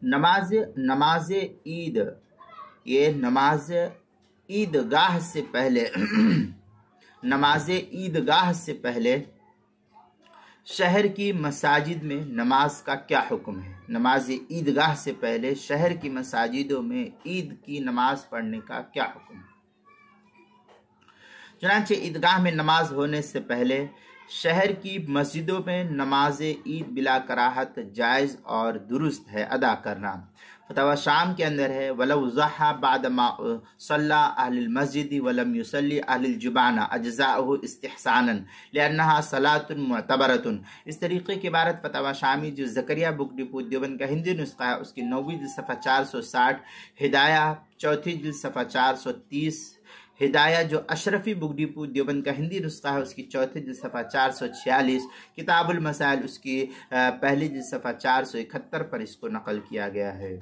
نماز عید، یہ نماز عیدگاہ سے پہلے نماز عیدگاہ سے پہلے شہر کی مساجد میں نماز کا کیا حکم ہے؟ نماز عیدگاہ سے پہلے شہر کی مساجدوں میں عید کی نماز پڑھنے کا کیا حکم ہے؟ چنانچہ عیدگاہ میں نماز ہونے سے پہلے شہر کی مسجدوں میں نماز عید بلا کراہت جائز اور درست ہے ادا کرنا۔ فتاوی شام کے اندر ہے وَلَوْ ضَحَّى بَعْدَ مَا صَلَّى أَهْلِ الْمَسْجِدِ وَلَمْ يُصَلِّ أَهْلِ الْجُبَانَ أَجْزَأَهُ اسْتِحْسَانًا لِأَنَّهَا صَلَاةٌ مُعْتَبَرَةٌ۔ اس طریقے کی عبارت فتاوی شامی جو زکریا بک ڈپو دیوبند کا ہندی نسخہ ہے، اس کی 9ویں جلد صفحہ 460، ہدایہ 4تھی جلد صفحہ 430، ہدایہ جو اشرفی بک ڈپو دیوبند کا ہندی نسخہ ہے، اس کی 4تھی جلد صفحہ 446، کتاب المسائل اس کی پہلی جلد صفحہ 471 پر اس کو نقل کیا گیا ہے۔